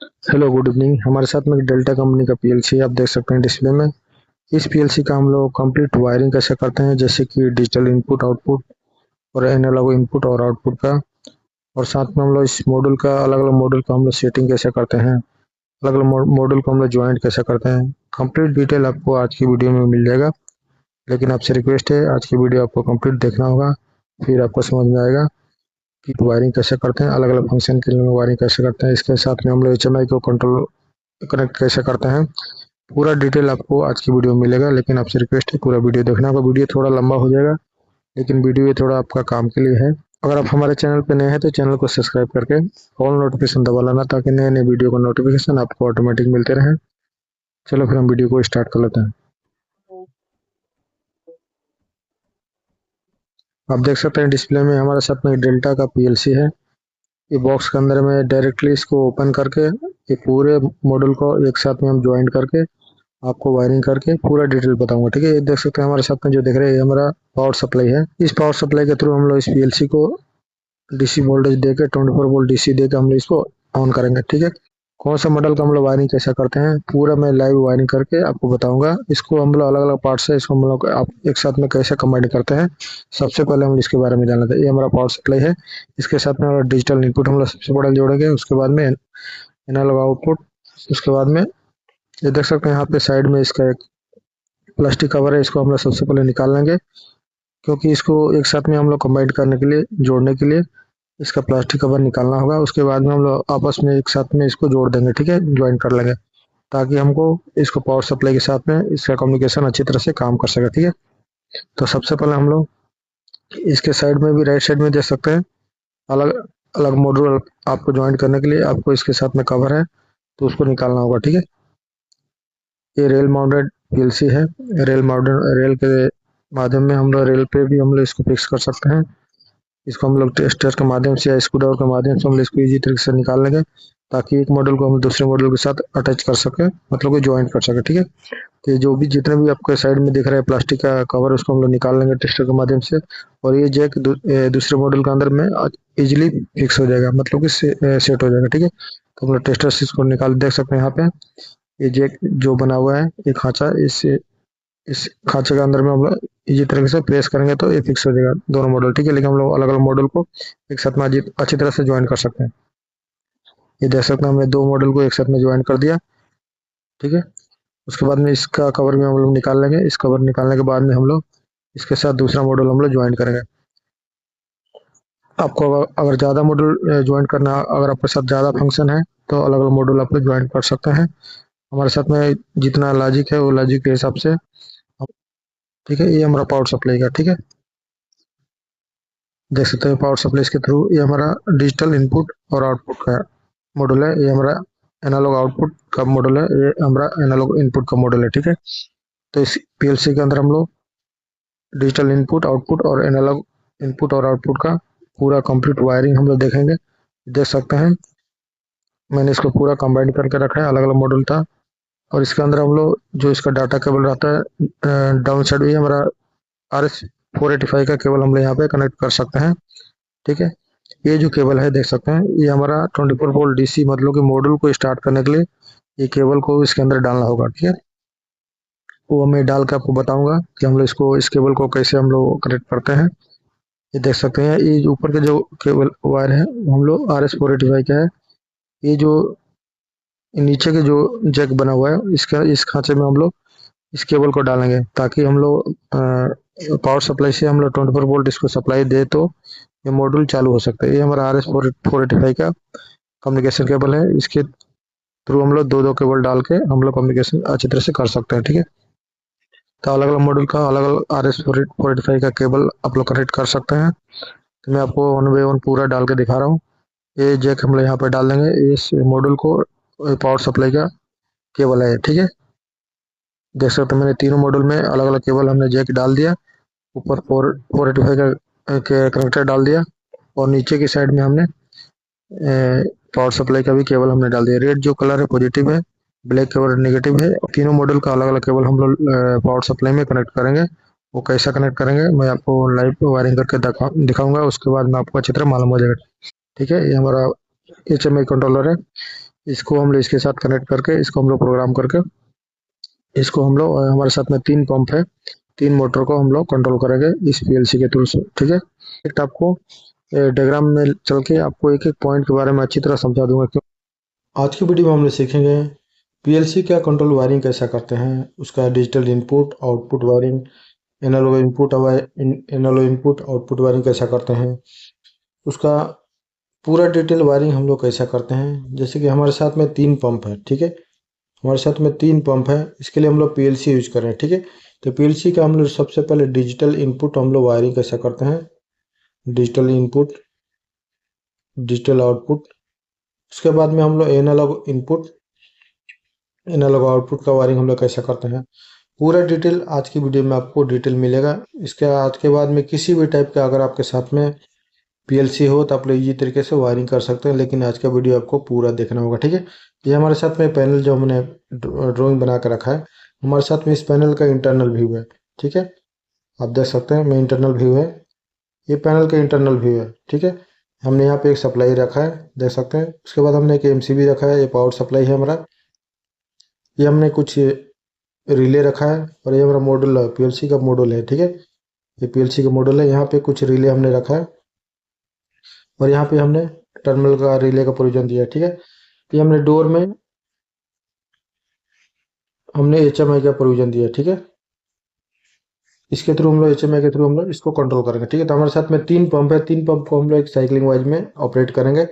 Hello good evening. हमारे साथ में डेल्टा कंपनी का पीएलसी आप देख सकते हैं डिस्प्ले में। इस पीएलसी का हम लोग कंप्लीट वायरिंग कैसे करते हैं, जैसे कि डिजिटल इनपुट आउटपुट और एनालॉग इनपुट और आउटपुट का, और साथ में हम लोग इस मॉड्यूल का अलग अलग मॉड्यूल का हम लोग सेटिंग कैसे करते हैं, अलग अलग मॉड्यूल को हम लोग ज्वाइंट कैसे करते हैं। कंप्लीट डिटेल आपको आज की वीडियो में मिल जाएगा। लेकिन आपसे रिक्वेस्ट है, आज की वीडियो आपको कंप्लीट देखना होगा, फिर आपको समझ में आएगा कि वायरिंग कैसे करते हैं, अलग अलग फंक्शन के लिए वायरिंग कैसे करते हैं। इसके साथ में हम लोग एचएमआई को कंट्रोल कनेक्ट कैसे करते हैं। पूरा डिटेल आपको आज की वीडियो में मिलेगा, लेकिन आपसे रिक्वेस्ट है पूरा वीडियो देखना होगा। वीडियो थोड़ा लंबा हो जाएगा, लेकिन वीडियो ये थोड़ा आपका काम के लिए है। अगर आप हमारे चैनल पे नए हैं तो चैनल को सब्सक्राइब करके ऑल नोटिफिकेशन दबा लेना, ताकि नए नए वीडियो का नोटिफिकेशन आपको ऑटोमेटिक मिलते रहे। चलो फिर हम वीडियो को स्टार्ट कर लेते हैं। आप देख सकते हैं डिस्प्ले में हमारे साथ में डेल्टा का पीएलसी है। ये बॉक्स के अंदर में डायरेक्टली इसको ओपन करके ये पूरे मॉड्यूल को एक साथ में हम ज्वाइन करके आपको वायरिंग करके पूरा डिटेल बताऊंगा। ठीक है, ये देख सकते हैं हमारे साथ में जो देख रहे हैं ये हमारा पावर सप्लाई है। इस पावर सप्लाई के थ्रू हम लोग इस पीएलसी को डीसी वोल्टेज देके 24 वोल्ट डीसी देके हम लोग इसको ऑन करेंगे। ठीक है, कौन सा मॉडल का हम लोग वायरिंग कैसा करते हैं पूरा मैं लाइव वायरिंग करके आपको बताऊंगा। इसको हम लोग अलग अलग पार्ट से इसको हम लोग आप एक साथ में कैसे कंबाइन करते हैं, सबसे पहले हम इसके बारे में जानना था। ये हमारा पावर सप्लाई है, इसके साथ में डिजिटल इनपुट हम लोग सबसे बड़ा जोड़ेंगे, उसके बाद में एनालॉग आउटपुट, उसके बाद में ये देख सकते हैं यहाँ पे साइड में इसका एक प्लास्टिक कवर है, इसको हम लोग सबसे पहले निकाल लेंगे, क्योंकि इसको एक साथ में हम लोग कंबाइन करने के लिए जोड़ने के लिए इसका प्लास्टिक कवर निकालना होगा। उसके बाद में हम लोग आपस में एक साथ में इसको जोड़ देंगे। ठीक है, ज्वाइन कर लेंगे, ताकि हमको इसको पावर सप्लाई के साथ में इसका कम्युनिकेशन अच्छी तरह से काम कर सके। ठीक है, तो सबसे पहले हम लोग इसके साइड में भी राइट साइड में देख सकते हैं अलग अलग मॉड्यूल आपको ज्वाइन करने के लिए आपको इसके साथ में कवर है, तो उसको निकालना होगा। ठीक है, ये रेल माउंटेड पीएलसी है। रेल माउंटेड रेल के माध्यम में हम लोग रेल पे भी हम लोग इसको फिक्स कर सकते हैं। इसको हम लोग टेस्टर के माध्यम से या स्क्रू ड्राइवर के माध्यम से हम लोग इसको इजी तरीके से निकाल लेंगे, ताकि एक मॉडल को हम दूसरे मॉडल के साथ अटैच कर सके, मतलब कि ज्वाइन कर सके। ठीक है, तो ये जो भी जितने भी आपके साइड में दिख रहा है प्लास्टिक का कवर, उसको हम लोग निकाल लेंगे टेस्टर के माध्यम से, और ये जैक दूसरे मॉडल के अंदर में इजिली फिक्स हो जाएगा, मतलब कि सेट हो जाएगा। ठीक है, तो हम लोग टेस्टर से इसको निकाल देख सकते हैं। यहाँ पे ये जैक जो बना हुआ है ये खांचा, इस खांचे के अंदर में हम लोग इसी तरीके से प्रेस करेंगे तो ये फिक्स हो जाएगा दोनों मॉडल। ठीक है, लेकिन हम लोग अलग अलग मॉडल को एक साथ में अच्छी तरह से ज्वाइन कर सकते हैं। ये देख सकते हैं हमने दो मॉडल को एक साथ में ज्वाइन कर दिया। ठीक है, उसके बाद में इसका कवर में हम लोग निकाल लेंगे। इस कवर निकालने के बाद में हम लोग इसके साथ दूसरा मॉडल हम लोग ज्वाइन करेंगे। आपको अगर ज़्यादा मॉडल ज्वाइन करना, अगर आपके साथ ज़्यादा फंक्शन है तो अलग अलग मॉडल आप लोग ज्वाइन कर सकते हैं। हमारे साथ में जितना लॉजिक है वो लॉजिक के हिसाब से। ठीक है, ये हमारा पावर सप्लाई का। ठीक है, देख सकते हैं पावर सप्लाई के थ्रू ये हमारा डिजिटल इनपुट और आउटपुट का मॉडल है। ये हमारा एनालॉग आउटपुट का मॉडल है, ये हमारा एनालॉग इनपुट का मॉडल है। ठीक है, तो इस पीएलसी के अंदर हम लोग डिजिटल इनपुट आउटपुट और एनालॉग इनपुट और आउटपुट का पूरा कंप्लीट वायरिंग हम लोग देखेंगे। देख सकते हैं मैंने इसको पूरा कंबाइन करके रखा है, अलग अलग मॉडल था। और इसके अंदर हम लोग जो इसका डाटा केबल रहता है डाउन साइड भी हमारा RS-485 का केबल हम लोग यहाँ पे कनेक्ट कर सकते हैं। ठीक है, ये जो केबल है देख सकते हैं ये हमारा 24 वोल्ट डीसी, मतलब कि मॉड्यूल को स्टार्ट करने के लिए ये केबल को इसके अंदर डालना होगा। ठीक है, वो मैं डाल के आपको बताऊंगा कि हम लोग इसको इस केबल को कैसे हम लोग कनेक्ट करते हैं। ये देख सकते हैं ये ऊपर के जो केबल वायर है वो हम लोग RS-485 का है। ये जो नीचे के जो जैक बना हुआ है इसका इस खांचे में हम लोग इस केबल को डालेंगे, ताकि हम लोग पावर सप्लाई से हम लोग 24 वोल्ट इसको सप्लाई दे तो ये मॉड्यूल चालू हो सकता है। ये हमारा RS-485 का कम्युनिकेशन केबल है, इसके थ्रू हम लोग दो दो केबल डाल के हम लोग कम्युनिकेशन अच्छी तरह से कर सकते हैं। ठीक है, तो अलग अलग मॉडल का अलग अलग RS-485 का केबल आप लोग कनेक्ट कर सकते हैं। तो मैं आपको वन बाय वन पूरा डाल के दिखा रहा हूँ। ये जैक हम लोग यहाँ पे डाल देंगे इस मॉडल को, पावर सप्लाई का केबल है। ठीक है, देख सकते हैं मैंने तीनों मॉडल में अलग अलग केबल हमने जैक डाल दिया। ऊपर 485 का कनेक्टर डाल दिया, और नीचे की साइड में हमने पावर सप्लाई का भी केबल हमने डाल दिया। रेड जो कलर है पॉजिटिव है, ब्लैक कलर नेगेटिव है। तीनों मॉडल का अलग अलग केबल हम लोग पावर सप्लाई में कनेक्ट करेंगे। वो कैसा कनेक्ट करेंगे मैं आपको लाइव वायरिंग करके दिखाऊंगा, उसके बाद में आपको अच्छी तरह मालूम हो जाएगा। ठीक है, ये हमारा HMI कंट्रोलर है। इसको हम लोग इसके साथ कनेक्ट करके इसको हम लोग प्रोग्राम करके इसको हम लोग हमारे साथ में 3 पंप है, 3 मोटर को हम लोग कंट्रोल करेंगे इस पीएलसी के थ्रू से, ठीक है। एक आपको डायग्राम में चल के आपको एक-एक पॉइंट के बारे में अच्छी तरह समझा दूँगा। क्यों आज की वीडियो में हम लोग सीखेंगे पीएलसी का कंट्रोल वायरिंग कैसा करते हैं, उसका digital input, output wiring, analog input, output wiring कैसा करते हैं, उसका पूरा डिटेल वायरिंग हम लोग कैसा करते हैं। जैसे कि हमारे साथ में 3 पंप है, ठीक है। हमारे साथ में 3 पंप है, इसके लिए हम लोग पीएलसी यूज कर रहे हैं, ठीक है। तो पीएलसी का हम लोग सबसे पहले डिजिटल इनपुट हम लोग वायरिंग कैसा करते हैं, डिजिटल इनपुट, डिजिटल आउटपुट। उसके बाद में हम लोग एनालॉग इनपुट, एनालॉग आउटपुट का वायरिंग हम लोग कैसा करते हैं। पूरा डिटेल आज की वीडियो में आपको डिटेल मिलेगा। इसके आज के बाद में किसी भी टाइप का अगर आपके साथ में पीएलसी हो तो आप लोग इजी तरीके से वायरिंग कर सकते हैं, लेकिन आज का वीडियो आपको पूरा देखना होगा, ठीक है। ये हमारे साथ में पैनल जो हमने ड्राइंग बना कर रखा है, हमारे साथ में इस पैनल का इंटरनल व्यू है, ठीक है। आप देख सकते हैं मैं इंटरनल व्यू है, ये पैनल का इंटरनल व्यू है, ठीक है। हमने यहाँ पे एक सप्लाई रखा है, देख सकते हैं। उसके बाद हमने एक एमसीबी रखा है, ये पावर सप्लाई है हमारा। ये हमने कुछ रिले रखा है और ये हमारा मॉडल है, पीएलसी का मॉडल है, ठीक है। ये पीएलसी का मॉडल है। यहाँ पे कुछ रिले हमने रखा है और यहाँ पे हमने टर्मिनल का रिले का प्रोविजन दिया है, ठीक है। ये हमने डोर में हमने एचएमआई का प्रोविजन दिया है, ठीक है। इसके थ्रू हम लोग एचएमआई के थ्रू हम लोग इसको कंट्रोल करेंगे, ठीक है। तो हमारे साथ में 3 पंप है, 3 पंप को हम लोग एक साइक्लिंग वाइज में ऑपरेट करेंगे।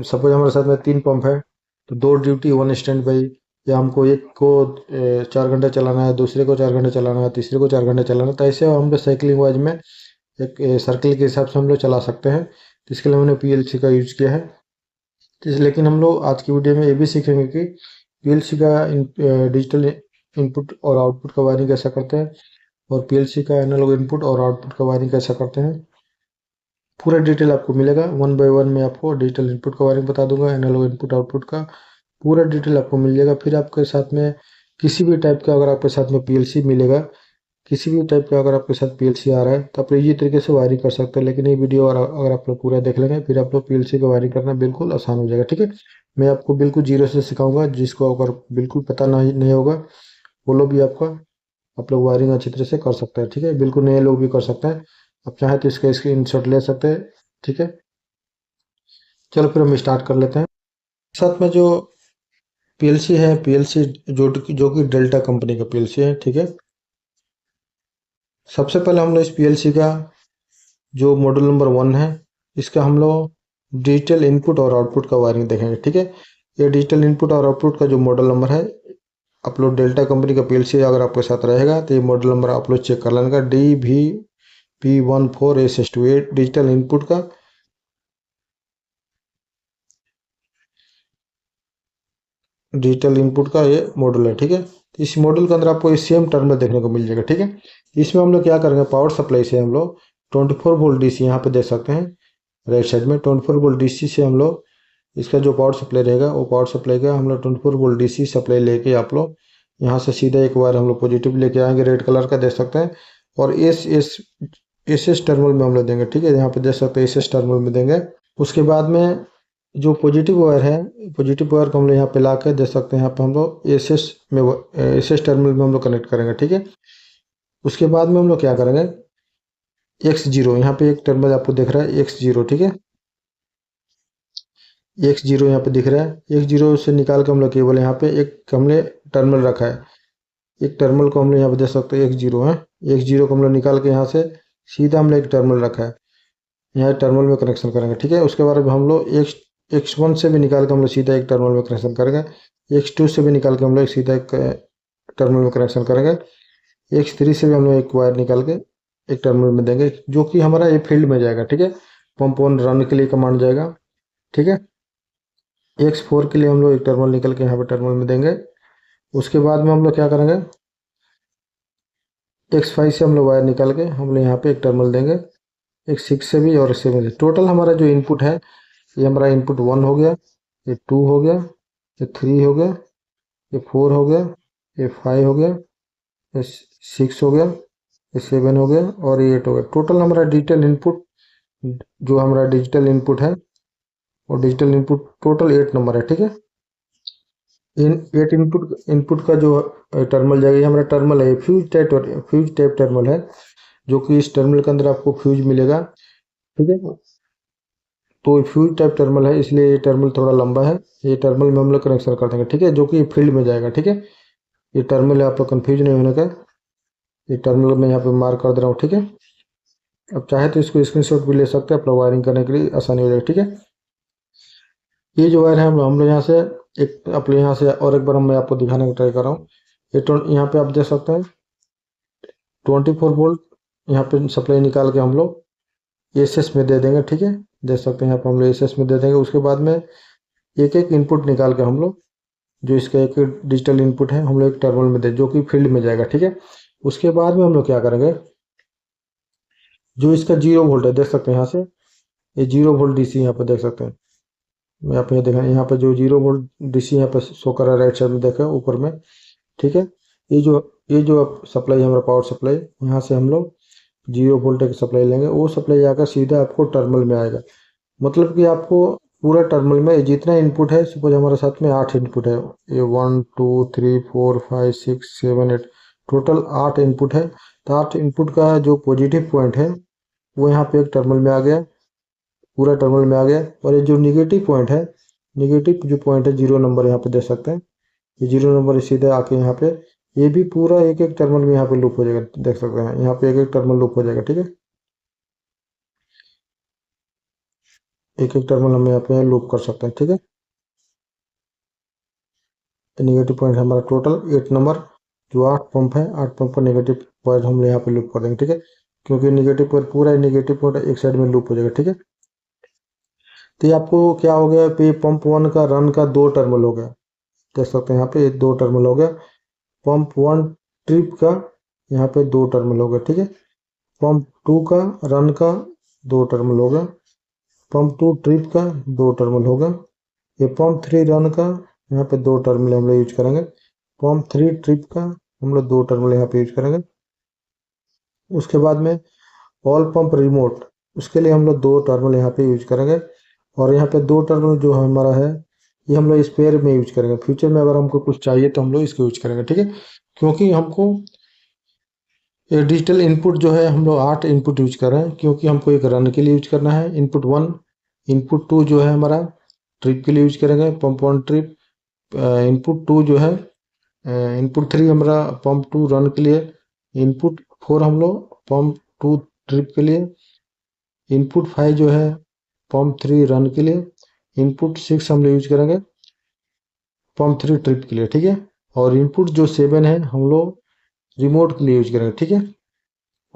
सपोज हमारे साथ में 3 पंप है तो 2 ड्यूटी 1 स्टैंड बाई, या हमको एक को 4 घंटे चलाना है, दूसरे को 4 घंटे चलाना है, तीसरे को 4 घंटे चलाना है। तो ऐसे हम लोग साइक्लिंग वाइज में एक सर्किल के हिसाब से हम लोग चला सकते हैं। तो इसके लिए हमने पीएलसी का यूज किया है। लेकिन हम लोग आज की वीडियो में ये भी सीखेंगे कि पीएलसी का डिजिटल इनपुट और आउटपुट का वायरिंग कैसा करते हैं और पीएलसी का एनालॉग इनपुट और आउटपुट का वायरिंग कैसा करते हैं। पूरा डिटेल आपको मिलेगा, 1 बाय 1 में आपको डिजिटल इनपुट का वायरिंग बता दूंगा, एनालॉग इनपुट आउटपुट का पूरा डिटेल आपको मिल जाएगा। फिर आपके साथ में किसी भी टाइप का अगर आपके साथ में पीएलसी मिलेगा, किसी भी टाइप का अगर आपके साथ पीएलसी आ रहा है तो आप इजी तरीके से वायरिंग कर सकते हैं। लेकिन ये वीडियो अगर आप लोग पूरा देख लेंगे फिर आप लोग पीएलसी का वायरिंग करना बिल्कुल आसान हो जाएगा, ठीक है। मैं आपको बिल्कुल जीरो से सिखाऊंगा, जिसको अगर बिल्कुल पता नहीं होगा वो लोग भी आप लोग वायरिंग अच्छी तरह से कर सकते हैं, ठीक है। बिल्कुल नए लोग भी कर सकते हैं। आप चाहे तो इसका स्क्रीनशॉट ले सकते हैं, ठीक है। चलो फिर हम स्टार्ट कर लेते हैं। साथ में जो पीएलसी है, पीएलसी जो कि डेल्टा कंपनी का पीएलसी है, ठीक है। सबसे पहले हम लोग इस पीएलसी का जो मॉडल नंबर 1 है, इसका हम लोग डिजिटल इनपुट और आउटपुट का वायरिंग देखेंगे, ठीक है। ये डिजिटल इनपुट और आउटपुट का जो मॉडल नंबर है, आप लोग डेल्टा कंपनी का पीएलसी अगर आपके साथ रहेगा तो ये मॉडल नंबर आप लोग चेक कर लेने का, DVP14SS2, ये डिजिटल इनपुट का ये मॉडल है, ठीक है। इस मॉडल के अंदर आपको इस सेम टर्मिनल देखने को मिल जाएगा, ठीक है। इसमें हम लोग क्या करेंगे, पावर सप्लाई से हम लोग 24 वोल्ट डीसी यहाँ पे देख सकते हैं राइट साइड में, 24 वोल्ट डीसी से हम लोग इसका जो पावर सप्लाई रहेगा वो पावर सप्लाई का हम लोग 24 वोल्ट डीसी सप्लाई लेके आप लोग यहाँ से सीधा एक बार हम लोग पॉजिटिव लेके आएंगे, रेड कलर का देख सकते हैं। और एस टर्मिनल में हम लोग देंगे, ठीक है। यहाँ पे देख सकते हैं एस टर्मिनल में देंगे। उसके बाद में जो पॉजिटिव वायर है, पॉजिटिव वायर को हम लोग यहाँ पे ला के देख सकते हैं, यहाँ पे हम लोग एस टर्मिनल में हम लोग कनेक्ट करेंगे, ठीक है। उसके बाद में हम लोग क्या करेंगे, X0, यहाँ पे एक टर्मिनल आपको दिख रहा है X0, ठीक है। X0 यहाँ पे दिख रहा है, X0 से निकाल के हम लोग केवल यहाँ पे एक हमने टर्मिनल रखा है, एक टर्मिनल को हम लोग यहाँ पे देख सकते हैं X0 है। X0 को हम लोग निकाल के यहाँ से सीधा हमने एक टर्मिनल रखा है, यहाँ टर्मिनल में कनेक्शन करेंगे, ठीक है। उसके बाद हम लोग X1 से भी निकाल के हम लोग सीधा एक टर्मिनल में कनेक्शन करेंगे, X2 से भी निकाल के हम लोग सीधा एक टर्मिनल में कनेक्शन करेंगे, X3 से भी हम लोग एक वायर निकाल के एक टर्मिनल में देंगे, जो कि हमारा ये फील्ड में जाएगा, ठीक है। पंप ऑन रन के लिए कमांड जाएगा, ठीक है। X4 के लिए हम लोग एक टर्मिनल निकल के यहाँ पे टर्मिनल में देंगे। उसके बाद में हम लोग क्या करेंगे, X5 से हम लोग वायर निकाल के हम लोग यहाँ पे एक टर्मिनल देंगे, X6 से भी और इससे भी। टोटल हमारा जो इनपुट है, ये हमारा इनपुट 1 हो गया, ये 2 हो गया, ये 3 हो गया, ये 4 हो गया, ये 5 हो गया, ये 6 हो गया, ये 7 हो गया और ये 8 हो गया। टोटल हमारा डिजिटल इनपुट जो हमारा डिजिटल इनपुट है, और डिजिटल इनपुट टोटल 8 नंबर है, ठीक है। इन 8 इनपुट का जो टर्मिनल जाएगा, ये हमारा टर्मिनल है, फ्यूज टाइप टर्मिनल है, जो कि इस टर्मिनल के अंदर आपको फ्यूज मिलेगा। ठीक है, तो फ्यूज टाइप टर्मिनल है, इसलिए ये टर्मिनल थोड़ा लंबा है। ये टर्मिनल में हम लोग कनेक्शन कर देंगे। ठीक है, जो कि फील्ड में जाएगा। ठीक है, ये टर्मिनल है, आप लोग कंफ्यूज नहीं होने का। ये टर्मिनल मैं यहाँ पे मार्क कर दे रहा हूँ। ठीक है, अब चाहे तो इसको स्क्रीनशॉट भी ले सकते हैं, आप लोग वायरिंग करने के लिए आसानी हो जाएगी। ठीक है, ये जो वायर है हम लोग यहाँ से एक आप लोग यहाँ से और एक बार मैं आपको दिखाने का ट्राई कर रहा हूँ। ये यहाँ पे आप देख सकते हैं 24 वोल्ट यहाँ पे सप्लाई निकाल के हम लोग एसएस में दे देंगे। ठीक है, देख सकते हैं यहाँ पे हम लोग एसएस में दे देंगे। उसके बाद में एक एक इनपुट निकाल के हम लोग, जो इसका एक डिजिटल इनपुट है, हम लोग एक टर्मिनल में दे, जो कि फील्ड में जाएगा। ठीक है, उसके बाद में हम लोग क्या करेंगे, जो इसका 0 वोल्ट है, देख सकते हैं यहाँ से ये 0 वोल्ट डीसी यहाँ पे देख सकते हैं। मैं आप ये देखा, यहाँ पे जो 0 वोल्ट डीसी यहाँ पे शो कर रहा है, राइट साइड में देखा ऊपर में। ठीक है, ये जो सप्लाई हमारा पावर सप्लाई, यहाँ से हम लोग 0 वोल्ट की सप्लाई लेंगे, वो सप्लाई आकर सीधा आपको टर्मिनल में आएगा। मतलब कि आपको पूरा टर्मिनल में जितना इनपुट है, सपोज हमारे साथ में 8 इनपुट है, ये 1 2 3 4 5 6 7 8, टोटल 8 इनपुट है। तो 8 इनपुट का जो पॉजिटिव पॉइंट है वो यहाँ पे एक टर्मिनल में आ गया, पूरा टर्मिनल में आ गया। और ये जो निगेटिव पॉइंट है, निगेटिव जो पॉइंट है 0 नंबर यहाँ पे देख सकते हैं, ये 0 नंबर सीधे आके यहाँ पे, ये भी पूरा एक एक टर्मिनल में यहाँ पे लूप हो जाएगा। देख सकते हैं यहाँ पे एक एक टर्मिनल लूप हो जाएगा। ठीक है, एक एक टर्मिनल हम यहाँ पे लूप कर सकते हैं। ठीक है, नेगेटिव पॉइंट हमारा टोटल 8 नंबर, जो 8 पंप है, 8 पंप का नेगेटिव पॉइंट हम यहाँ पे लूप कर देंगे। ठीक है, क्योंकि नेगेटिव पॉइंट पूरा नेगेटिव पॉइंट एक साइड में लूप हो जाएगा। ठीक है, तो ये आपको क्या हो गया, पे पंप 1 का रन का 2 टर्मिनल हो गया। देख सकते हैं यहाँ पे 2 टर्मिनल हो गया। पंप 1 ट्रिप का यहाँ पे 2 टर्मिनल हो गया। ठीक है, पंप 2 का रन का 2 टर्मिनल हो गया। पंप 2 ट्रिप का 2 टर्मिनल हो गया। ये पंप 3 रन का यहाँ पे 2 टर्मिनल हम लोग यूज करेंगे। पंप 3 ट्रिप का हम लोग 2 टर्मिनल यहाँ पे यूज करेंगे। उसके बाद में ऑल पंप रिमोट, उसके लिए हम लोग 2 टर्मिनल यहाँ पे यूज करेंगे। और यहाँ पे 2 टर्मिनल जो हमारा है, ये हम लोग स्पेयर में यूज करेंगे। फ्यूचर में अगर हमको कुछ चाहिए तो हम लोग इसको यूज करेंगे। ठीक है, क्योंकि हमको ये डिजिटल इनपुट जो है, हम लोग 8 इनपुट यूज कर रहे हैं, क्योंकि हमको एक रन के लिए यूज करना है इनपुट 1, इनपुट 2 जो है हमारा ट्रिप के लिए यूज करेंगे, पंप 1 ट्रिप, इनपुट 2 जो है, इनपुट 3 हमारा पंप 2 रन के लिए, इनपुट 4 हम लोग पंप 2 ट्रिप के लिए, इनपुट 5 जो है पंप 3 रन के लिए, इनपुट 6 हम लोग यूज करेंगे पंप 3 ट्रिप के लिए। ठीक है, और इनपुट जो 7 है हम लोग रिमोट के लिए यूज करेंगे। ठीक है,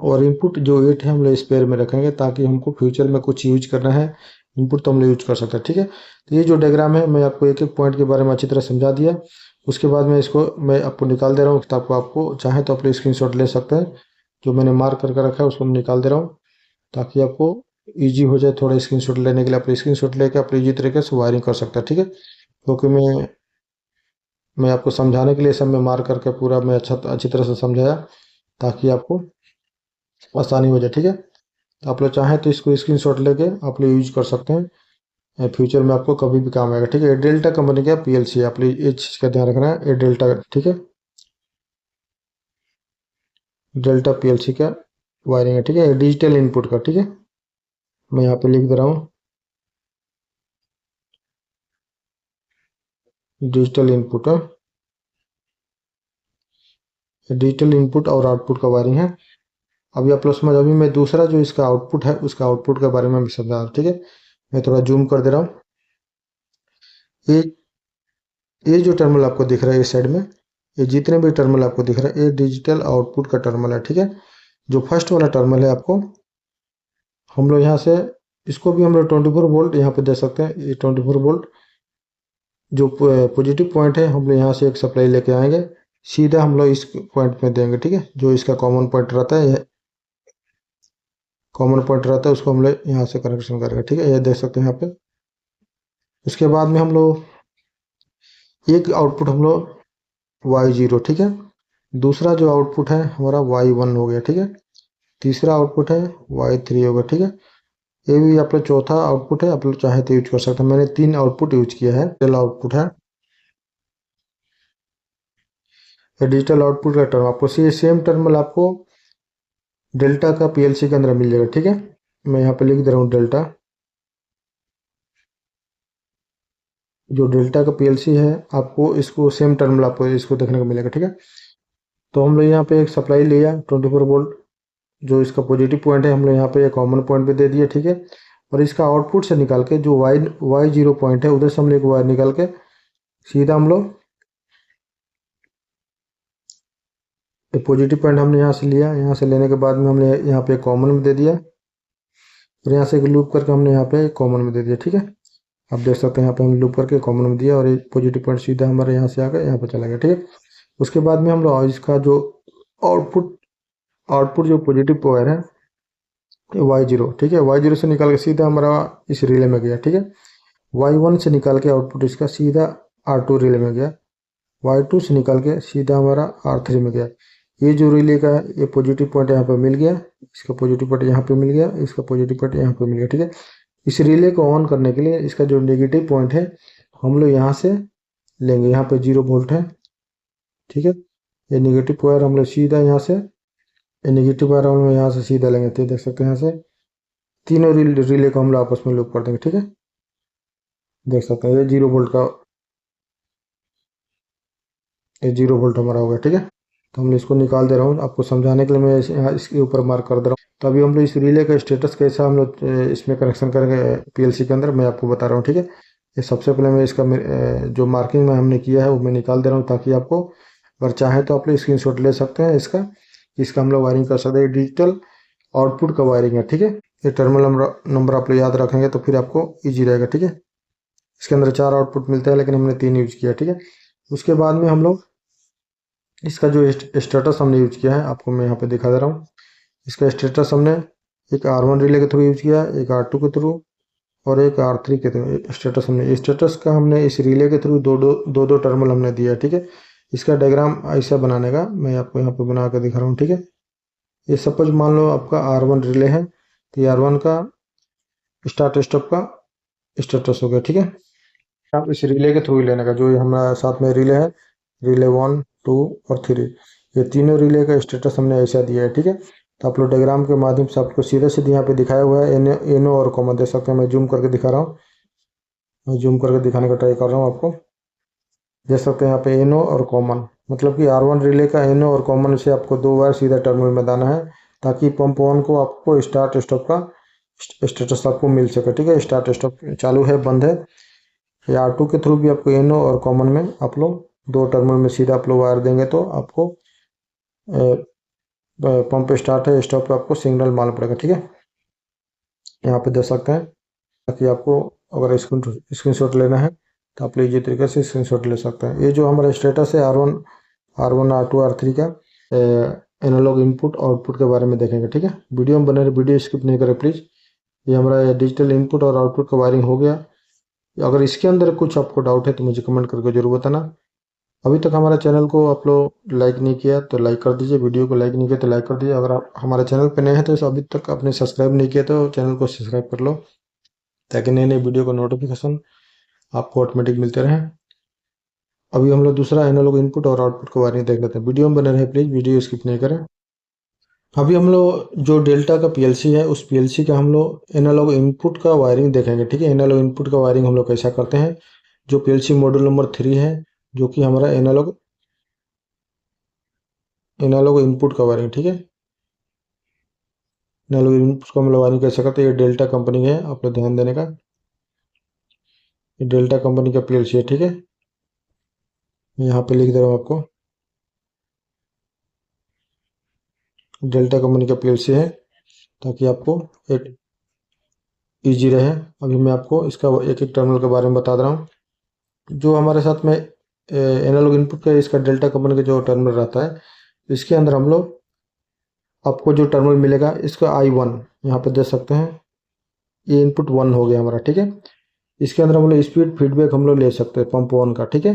और इनपुट जो 8 है हम लोग स्पेयर में रखेंगे, ताकि हमको फ्यूचर में कुछ यूज करना है इनपुट तो हम लोग यूज कर सकते हैं। ठीक है, तो ये जो डायग्राम है, मैं आपको एक एक पॉइंट के बारे में अच्छी तरह समझा दिया। उसके बाद में इसको मैं आपको निकाल दे रहा हूँ किताब को, आपको चाहे तो आप स्क्रीनशॉट ले सकते हैं। जो मैंने मार्क करके रखा है उसको मैं निकाल दे रहा हूँ, ताकि आपको ईजी हो जाए। थोड़ा स्क्रीनशॉट लेने के लिए आप स्क्रीनशॉट लेके आप ईजी तरीके से वायरिंग कर सकते हैं। ठीक है, क्योंकि मैं आपको समझाने के लिए सब में मार्क करके पूरा मैं अच्छी तरह से समझाया, ताकि आपको आसानी हो जाए। ठीक है, तो आप लोग चाहें तो इसको स्क्रीनशॉट लेके आप लोग यूज कर सकते हैं, फ्यूचर में आपको कभी भी काम आएगा। ठीक है, ये डेल्टा कंपनी का पीएलसी है, आप लोग ये चीज़ का ध्यान रखना है, ये डेल्टा। ठीक है, डेल्टा पीएलसी का वायरिंग है। ठीक है, डिजिटल इनपुट का। ठीक है, मैं यहाँ पे लिख दे रहा हूँ डिजिटल इनपुट है, डिजिटल इनपुट और आउटपुट का वायरिंग है। अभी आप लोग समझ, अभी मैं दूसरा जो इसका आउटपुट है उसका आउटपुट के बारे में भी समझा रहा हूँ। ठीक है, मैं थोड़ा जूम कर दे रहा हूँ। ये ये जो टर्मिनल आपको दिख रहा है इस साइड में, ये जितने भी टर्मिनल आपको दिख रहा है, ये डिजिटल आउटपुट का टर्मिनल है। ठीक है, जो फर्स्ट वाला टर्मिनल है, आपको हम लोग यहाँ से इसको भी हम लोग 24 वोल्ट यहाँ पे दे सकते हैं। ये 24 वोल्ट जो पॉजिटिव पॉइंट है, हम लोग यहाँ से एक सप्लाई लेके आएंगे, सीधा हम लोग इस पॉइंट में देंगे। ठीक है, जो इसका कॉमन पॉइंट रहता है, कॉमन पॉइंट रहता है, उसको हम लोग यहाँ से कनेक्शन करेंगे। ठीक है, ये देख सकते हैं यहाँ पे। उसके बाद में हम लोग एक आउटपुट हम लोग Y0, ठीक है, दूसरा जो आउटपुट है हमारा Y1 हो गया। ठीक है, तीसरा आउटपुट है Y3 हो गया। ठीक है, ये भी आप लोग चौथा आउटपुट है, आप लोग चाहे तो यूज कर सकते हैं। मैंने 3 आउटपुट यूज किया है, पहला आउटपुट है ये डिजिटल आउटपुट का टर्म आपको सेम टर्मिनल आपको डेल्टा का पीएलसी के अंदर मिल जाएगा। ठीक है, मैं यहाँ पे लिख दे रहा हूँ डेल्टा। जो डेल्टा का पीएलसी है आपको इसको सेम टर्मिनल आपको इसको देखने को मिलेगा। ठीक है, तो हम लोग यहाँ पे एक सप्लाई लिया 24 वोल्ट, जो इसका पॉजिटिव पॉइंट है हम लोग यहाँ पे एक कॉमन पॉइंट पे दे दिए। ठीक है, और इसका आउटपुट से निकाल के जो वाई जीरो पॉइंट है उधर से हम लोग एक वायर निकाल के सीधा हम लोग पॉजिटिव पॉइंट हमने यहाँ से लिया। यहाँ से लेने के बाद में हमने यहाँ पे कॉमन में दे दिया और यहाँ से एक लूप करके हमने यहाँ पे कॉमन में दे दिया। ठीक है, आप देख सकते हैं यहाँ पे हम लूप करके कॉमन में दिया और एक पॉजिटिव पॉइंट सीधा हमारे यहाँ से आकर यहाँ पे चला गया। ठीक है, उसके बाद में हम लोग इसका जो आउटपुट आउटपुट जो पॉजिटिव वायर है वाई जीरो, ठीक है, वाई जीरो से निकाल के सीधा हमारा इस रिले में गया। ठीक है, वाई वन से निकाल के आउटपुट इसका सीधा आर टू रिले में गया, वाई टू से निकाल के सीधा हमारा आर थ्री में गया। ये जो रिले का ये पॉजिटिव पॉइंट यहाँ पे मिल गया, इसका पॉजिटिव पॉइंट यहाँ पे मिल गया, इसका पॉजिटिव पॉइंट यहाँ पे मिल गया। ठीक है, इस रिले को ऑन करने के लिए इसका जो नेगेटिव पॉइंट है हम लोग यहाँ से लेंगे, यहाँ पे 0 वोल्ट है। ठीक है, ये नेगेटिव वायर हम लोग सीधा यहाँ से ये नेगेटिव वायर हम लोग यहाँ से सीधा लेंगे। तो देख सकते हैं यहाँ से तीनों रिले को हम लोग आपस में लूप कर देंगे। ठीक है, देख सकते हैं ये 0 वोल्ट का, ये 0 वोल्ट हमारा हो गया। ठीक है, तो हम इसको निकाल दे रहा हूँ आपको समझाने के लिए, मैं यहाँ इसके ऊपर मार्क कर दे रहा हूँ। तो अभी हम लोग इस रिले का स्टेटस कैसा हम लोग इसमें कनेक्शन करेंगे पीएलसी के अंदर, मैं आपको बता रहा हूँ। ठीक है, ये सबसे पहले मैं इसका जो मार्किंग में हमने किया है वो मैं निकाल दे रहा हूँ, ताकि आपको अगर चाहे तो आप लोग स्क्रीनशॉट ले सकते हैं इसका हम लोग वायरिंग कर सकते हैं। डिजिटल आउटपुट का वायरिंग है। ठीक है, ये टर्मिनल नंबर आप लोग याद रखेंगे तो फिर आपको ईजी रहेगा। ठीक है, इसके अंदर 4 आउटपुट मिलते हैं लेकिन हमने 3 यूज किया। ठीक है, उसके बाद में हम लोग इसका जो स्टेटस हमने यूज किया है आपको मैं यहाँ पे दिखा दे रहा हूँ। इसका स्टेटस हमने एक R1 रिले के थ्रू यूज किया, एक R2 के थ्रू और एक R3 के थ्रू स्टेटस हमने स्टेटस का हमने इस रिले के थ्रू दो टर्मिनल हमने दिया। ठीक है, इसका डायग्राम ऐसा बनाने का मैं आपको यहाँ पे बना कर दिखा रहा हूँ। ठीक है, ये सपोज मान लो आपका R1 रिले है, तो ये R1 का स्टार्ट स्टॉप का स्टेटस हो गया। ठीक है, आप इस रिले के थ्रू ही लेने का, जो हमारा साथ में रिले है, रिले 1 2 और 3, ये तीनों रिले का स्टेटस हमने ऐसा दिया है। ठीक है, तो आप लोग डायग्राम के माध्यम से आपको सीधे सीधे यहाँ पे दिखाया हुआ है एनो और कॉमन देख सकते हैं। मैं जूम करके दिखा रहा हूँ, मैं जूम करके दिखाने का ट्राई कर रहा हूँ आपको। देख सकते हैं यहाँ पे एनो और कॉमन, मतलब कि R1 रिले का एनो और कॉमन से आपको 2 वायर सीधा टर्मिनल में दाना है, ताकि पंप 1 को आपको स्टार्ट स्टॉप का स्टेटस आपको मिल सके। ठीक है, स्टार्ट स्टॉप चालू है बंद है। ये R2 के थ्रू भी आपको एनो और कॉमन में आप लोग 2 टर्मिनल में सीधा आप लोग वायर देंगे तो आपको पंप स्टार्ट है स्टॉप पे आपको सिग्नल मालूम पड़ेगा। ठीक है, यहाँ पे देख सकते हैं, ताकि आपको अगर स्क्रीनशॉट लेना है तो आप इसी तरीके से स्क्रीनशॉट ले सकते हैं। ये जो हमारा स्टेटस है R1 R2 R3 का एनालॉग इनपुट आउटपुट के बारे में देखेंगे। ठीक है, वीडियो में बने रहे, वीडियो स्किप नहीं करें प्लीज़। ये हमारा डिजिटल इनपुट और आउटपुट का वायरिंग हो गया। अगर इसके अंदर कुछ आपको डाउट है तो मुझे कमेंट करके जरूर बताना। अभी तक हमारे चैनल को आप लोग लाइक नहीं किया तो लाइक कर दीजिए, वीडियो को लाइक नहीं किया तो लाइक कर दीजिए। अगर आप हमारे चैनल पर नए हैं तो अभी तक आपने सब्सक्राइब नहीं किया तो चैनल को सब्सक्राइब कर लो, ताकि नए नए वीडियो का नोटिफिकेशन आपको ऑटोमेटिक मिलते रहे। अभी हम लोग दूसरा एनालॉग इनपुट और आउटपुट का वायरिंग देख लेते हैं। वीडियो में बने रहे प्लीज़, वीडियो स्किप नहीं करें। अभी हम लोग जो डेल्टा का पीएलसी है उस पीएलसी का हम लोग एनालॉग इनपुट का वायरिंग देखेंगे। ठीक है, एनालॉग इनपुट का वायरिंग हम लोग कैसा करते हैं। जो पीएलसी मॉड्यूल नंबर 3 है, जो कि हमारा एनालॉग इनपुट का वायरिंग। ठीक है, एनालॉग इनपुट का हम लोग वायरिंग कैसा करते हैं। ये डेल्टा कंपनी है, आप लोग ध्यान देने का, ये डेल्टा कंपनी का पीएलसी है। ठीक है, मैं यहाँ पे लिख दे रहा हूँ आपको, डेल्टा कंपनी का पीएलसी है, ताकि आपको एक ईजी रहे। अभी मैं आपको इसका एक एक टर्मिनल के बारे में बता रहा हूँ। जो हमारे साथ में एनालॉग इनपुट का इसका डेल्टा कंपनी का जो टर्मिनल रहता है, इसके अंदर हम लोग आपको जो टर्मिनल मिलेगा इसका I1 यहाँ पे देख सकते हैं, ये इनपुट 1 हो गया हमारा। ठीक है, इसके अंदर हम लोग स्पीड फीडबैक हम लोग ले सकते हैं पंप 1 का। ठीक है,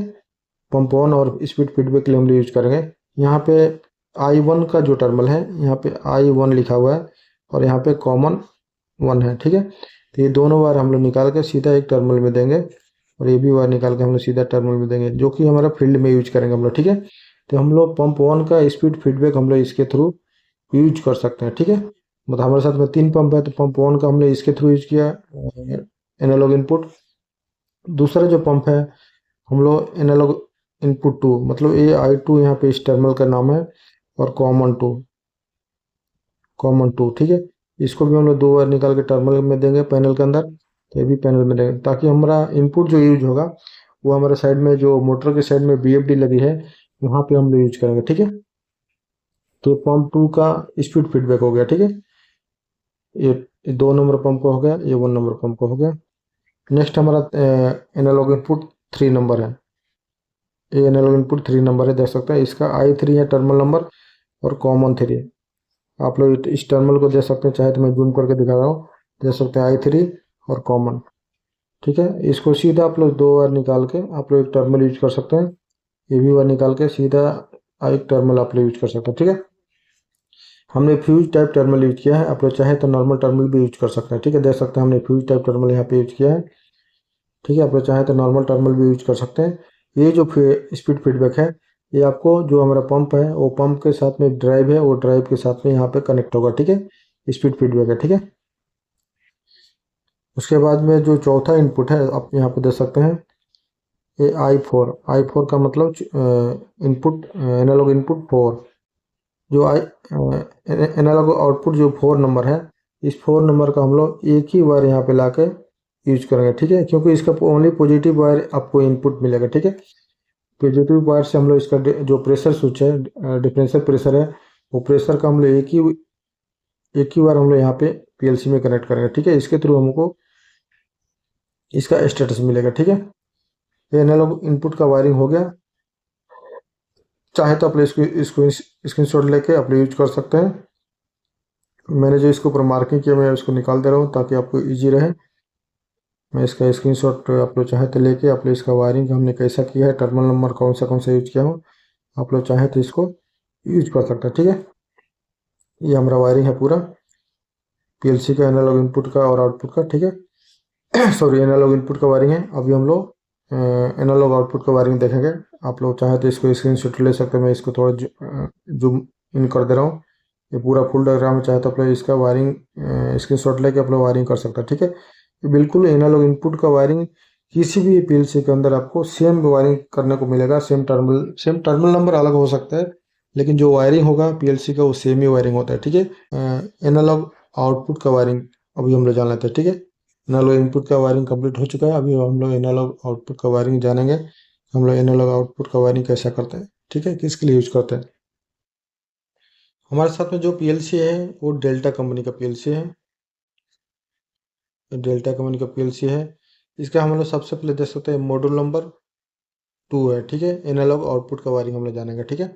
पंप 1 और स्पीड फीडबैक के लिए हम लोग यूज करेंगे। यहाँ पे I1 का जो टर्मिनल है यहाँ पे I1 लिखा हुआ है और यहाँ पे कॉमन 1 है। ठीक है, तो ये दोनों वायर हम लोग निकाल के सीधा एक टर्मिनल में देंगे और ये भी वायर निकाल के हम लोग सीधा टर्मिनल में देंगे, जो कि हमारा फील्ड में यूज करेंगे हम लोग। ठीक है, तो हम लोग पंप 1 का स्पीड फीडबैक हम लोग इसके थ्रू यूज कर सकते हैं, ठीक है। मतलब हमारे साथ में 3 पंप है, तो पंप 1 का हमने इसके थ्रू यूज किया एनालॉग इनपुट। दूसरा जो पंप है हम लोग एनालॉग इनपुट 2, मतलब ये I2 यहाँ पे इस टर्मिनल का नाम है, और कॉमन टू, ठीक है। इसको भी हम लोग 2 बार निकाल के टर्मिनल में देंगे पैनल के अंदर, तो ये भी पैनल में देंगे, ताकि हमारा इनपुट जो यूज होगा वो हमारे साइड में जो मोटर के साइड में BFD लगी है वहाँ पे हम लोग यूज करेंगे, ठीक है। तो पंप 2 का स्पीड फीडबैक हो गया, ठीक है। ये 2 नंबर पंप का हो गया, ये 1 नंबर पंप का हो गया। नेक्स्ट हमारा एनालॉग इनपुट 3 नंबर है। ये एनालॉग इनपुट 3 नंबर है, देख सकते हैं। इसका I3 है टर्मिनल नंबर, और कॉमन 3 है। आप लोग इस टर्मिनल को देख सकते हैं, चाहे तो मैं जूम करके दिखा रहा हूँ, देख सकते हैं I3 और कॉमन, ठीक है। इसको सीधा आप लोग 2 बार निकाल के आप लोग एक टर्मिनल यूज कर सकते हैं। ये भी बार निकाल के सीधा एक टर्मिनल आप लोग यूज कर सकते हैं, ठीक है। हमने फ्यूज टाइप टर्मिनल यूज किया है, आप लोग चाहे तो नॉर्मल टर्मिनल भी यूज कर सकते हैं, ठीक है। देख सकते हैं हमने फ्यूज टाइप टर्मिनल यहाँ पे यूज किया है, ठीक है। आप लोग चाहे तो नॉर्मल टर्मिनल भी यूज कर सकते हैं। ये जो स्पीड फीडबैक है, ये आपको जो हमारा पंप है वो पंप के साथ में ड्राइव है, वो ड्राइव के साथ में यहाँ पे कनेक्ट होगा, ठीक है। स्पीड फीडबैक है, ठीक है। उसके बाद में जो चौथा इनपुट है आप यहाँ पे देख सकते हैं, ये I4 का मतलब इनपुट एनालॉग इनपुट 4, जो एनालॉग आउटपुट जो 4 नंबर है, इस 4 नंबर का हम लोग एक ही बार यहाँ पे ला के यूज करेंगे, ठीक है। क्योंकि इसका ओनली पॉजिटिव वायर आपको इनपुट मिलेगा, ठीक है। पॉजिटिव वायर से हम लोग इसका जो प्रेशर स्विच है, डिफरेंशियल प्रेशर है, वो प्रेशर का हम लोग एक ही बार हम लोग यहाँ पे PLC में कनेक्ट करेंगे, ठीक है। इसके थ्रू हमको इसका स्टेटस मिलेगा, ठीक है। ये एनालॉग इनपुट का वायरिंग हो गया। चाहे तो आप लोग इसको स्क्रीनशॉट लेके आप लोग यूज कर सकते हैं। मैंने जो इसके ऊपर मार्किंग किया मैं उसको निकाल दे रहा हूँ ताकि आपको इजी रहे। मैं इसका स्क्रीनशॉट आप लोग चाहे तो लेके आप लोग इसका वायरिंग हमने कैसा किया है, टर्मिनल नंबर कौन सा यूज किया हो, आप लोग चाहे तो इसको यूज कर सकते हैं, ठीक है। ये हमारा वायरिंग है पूरा PLC का, एनालॉग इनपुट का और आउटपुट का, ठीक है। सॉरी, एनालॉग इनपुट का वायरिंग है। अभी हम लोग एनालॉग आउटपुट का वायरिंग देखेंगे। आप लोग चाहे तो इसको स्क्रीनशॉट ले सकते हैं, मैं इसको थोड़ा जूम इन कर दे रहा हूँ। ये पूरा फुल डायग्राम है, चाहे तो आप लोग इसका वायरिंग स्क्रीनशॉट लेके आप लोग वायरिंग कर सकते हैं, ठीक है। ये बिल्कुल एनालॉग इनपुट का वायरिंग किसी भी PLC के अंदर आपको सेम वायरिंग करने को मिलेगा। सेम टर्मिनल नंबर अलग हो सकता है, लेकिन जो वायरिंग होगा PLC का वो सेम ही वायरिंग होता है, ठीक है। एनालॉग आउटपुट का वायरिंग अभी हम लोग जान लेते हैं, ठीक है। एनालॉग इनपुट का वायरिंग कंप्लीट हो चुका है। अभी हम लोग एनालॉग आउटपुट का वायरिंग जानेंगे। हम लोग एनालॉग आउटपुट का वायरिंग कैसा करते हैं, ठीक है, किसके लिए यूज करते हैं। हमारे साथ में जो PLC है वो डेल्टा कंपनी का PLC है। डेल्टा कंपनी का PLC है। इसका हम लोग सबसे पहले देख सकते हैं मॉड्यूल नंबर 2 है, ठीक है। एनालॉग आउटपुट का वायरिंग हम लोग जानेंगे, ठीक है।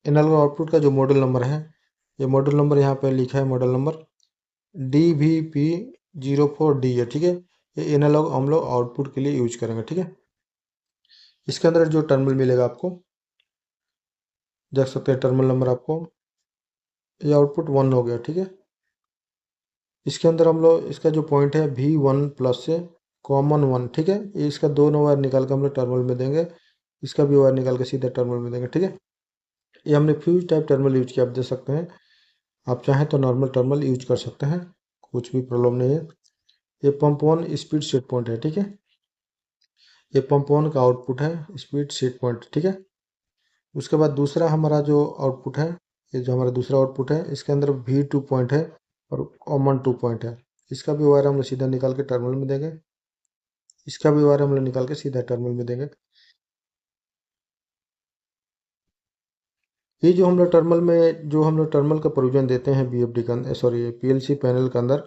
एनालॉग आउटपुट का जो मॉड्यूल नंबर है, ये मॉड्यूल नंबर यहाँ पे लिखा है, मॉडल नंबर DVP04D है, ठीक है। ये एनालॉग हम लोग आउटपुट के लिए यूज करेंगे, ठीक है। इसके अंदर जो टर्मिनल मिलेगा आपको देख सकते हैं, टर्मिनल नंबर आपको, ये आउटपुट 1 हो गया, ठीक है। इसके अंदर हम लोग इसका जो पॉइंट है V1 प्लस से कॉमन 1, ठीक है। ये इसका 2 वायर निकाल के हम लोग टर्मिनल में देंगे। इसका भी वायर निकाल के सीधा टर्मिनल में देंगे, ठीक है। ये हमने फ्यूज टाइप टर्मिनल यूज किया, आप देख सकते हैं। आप चाहें तो नॉर्मल टर्मिनल यूज कर सकते हैं, कुछ भी प्रॉब्लम नहीं है। ये पंप 1 स्पीड सेट पॉइंट है, ठीक है। ये पंप 1 का आउटपुट है, स्पीड सेट पॉइंट, ठीक है। उसके बाद दूसरा हमारा जो आउटपुट है, ये जो हमारा दूसरा आउटपुट है, इसके अंदर V2 पॉइंट है और कॉमन 2 पॉइंट है। इसका भी वायर हम लोग सीधा निकाल के टर्मिनल में देंगे। इसका भी वायर हम लोग निकाल के सीधा टर्मिनल में देंगे। ये जो हम लोग टर्मिनल का प्रोविजन देते हैं BFD का अंदर, सॉरी PLC पैनल के अंदर,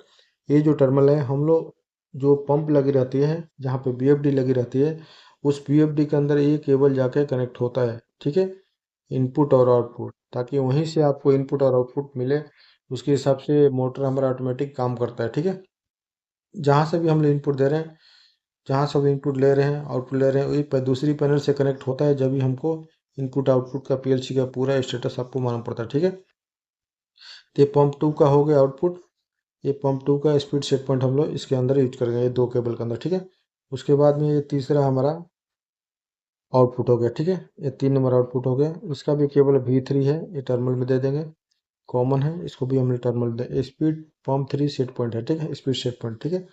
ये जो टर्मिनल है हम लोग जो पंप लगी रहती है, जहाँ पे BFD लगी रहती है, उस BFD के अंदर ये केबल जाके कनेक्ट होता है, ठीक है। इनपुट और आउटपुट, ताकि वहीं से आपको इनपुट और आउटपुट मिले, उसके हिसाब से मोटर हमारा ऑटोमेटिक काम करता है, ठीक है। जहाँ से भी हम लोग इनपुट दे रहे हैं, जहाँ से भी इनपुट ले रहे हैं, आउटपुट ले रहे हैं, वही दूसरी पैनल से कनेक्ट होता है, जब भी हमको इनपुट आउटपुट का PLC का पूरा स्टेटस आपको मालूम पड़ता है, ठीक है। तो ये पंप 2 का हो गया आउटपुट। ये पंप 2 का स्पीड सेट पॉइंट हम लोग इसके अंदर यूज करेंगे, ये 2 केबल के अंदर, ठीक है। उसके बाद में ये तीसरा हमारा आउटपुट हो गया। ठीक है, ये 3 नंबर आउटपुट हो गया। इसका भी केवल V3 है, ये टर्मिनल में दे देंगे, कॉमन है, इसको भी हमने टर्मिनल दे। स्पीड पंप 3 सेट पॉइंट है। ठीक है, स्पीड सेट पॉइंट। ठीक है,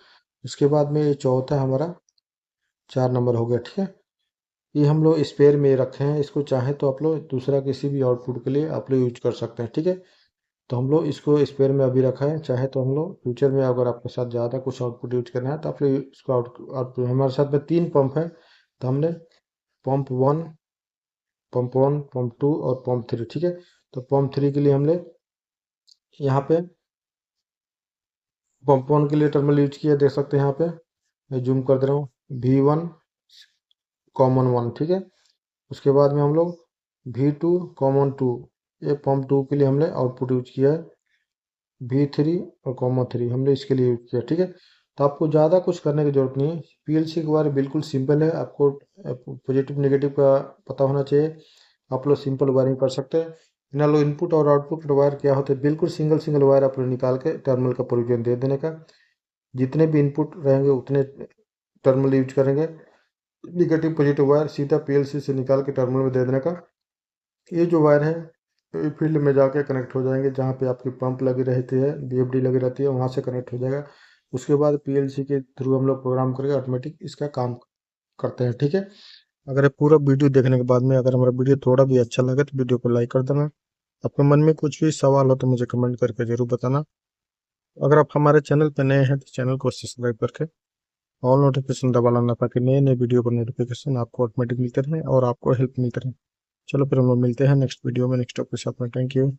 उसके बाद में ये चौथा हमारा 4 नंबर हो गया। ठीक है, ये हम लोग स्पेयर में रखे हैं, इसको चाहे तो आप लोग दूसरा किसी भी आउटपुट के लिए आप लोग यूज कर सकते हैं। ठीक है, तो हम लोग इसको स्पेयर में अभी रखा है, चाहे तो हम लोग फ्यूचर में अगर आपके साथ ज़्यादा कुछ आउटपुट यूज करना है तो आप लोग इसको आउटपुट। हमारे साथ में 3 पंप है, तो हमने पंप 1, पंप 1, पंप 2 और पंप 3। ठीक है, तो पंप 3 के लिए हमने यहाँ पे पंप 1 के लिए टर्मिनल यूज किया, देख सकते हैं यहाँ पे, मैं जूम कर दे रहा हूँ, V1 कॉमन 1। ठीक है, उसके बाद में हम लोग V2 कॉमन 2, ये पंप 2 के लिए हमने आउटपुट यूज किया है। V3 और कॉमा 3 हमने इसके लिए यूज किया। ठीक है, तो आपको ज़्यादा कुछ करने की जरूरत नहीं है। पीएलसी के बारे में बिल्कुल सिंपल है, आपको पॉजिटिव नेगेटिव का पता होना चाहिए, आप लोग सिंपल वायरिंग कर सकते हैं। इनलो इनपुट और आउटपुट वायर क्या होते हैं, बिल्कुल सिंगल सिंगल वायर आप लोग निकाल के टर्मिनल का प्रोविजन दे देने का। जितने भी इनपुट रहेंगे उतने टर्मिनल यूज करेंगे, निगेटिव पॉजिटिव वायर सीधा पीएलसी से निकाल के टर्मिनल में दे देने का। ये जो वायर है ये फील्ड में जाके कनेक्ट हो जाएंगे, जहाँ पे आपकी पंप लगी रहती है, बीएफडी लगी रहती है, वहाँ से कनेक्ट हो जाएगा। उसके बाद पीएलसी के थ्रू हम लोग प्रोग्राम करके ऑटोमेटिक इसका काम करते हैं। ठीक है, अगर ये पूरा वीडियो देखने के बाद में अगर हमारा वीडियो थोड़ा भी अच्छा लगे तो वीडियो को लाइक कर देना। आपके मन में कुछ भी सवाल हो तो मुझे कमेंट करके जरूर बताना। अगर आप हमारे चैनल पर नए हैं तो चैनल को सब्सक्राइब करके ऑल नोटिफिकेशन दबा लेना, ताकि नए नए वीडियो का नोटिफिकेशन आपको ऑटोमेटिक मिलते रहे और आपको हेल्प मिलते रहे। चलो फिर हम लोग मिलते हैं नेक्स्ट वीडियो में नेक्स्ट टॉपिक के साथ में। Thank you.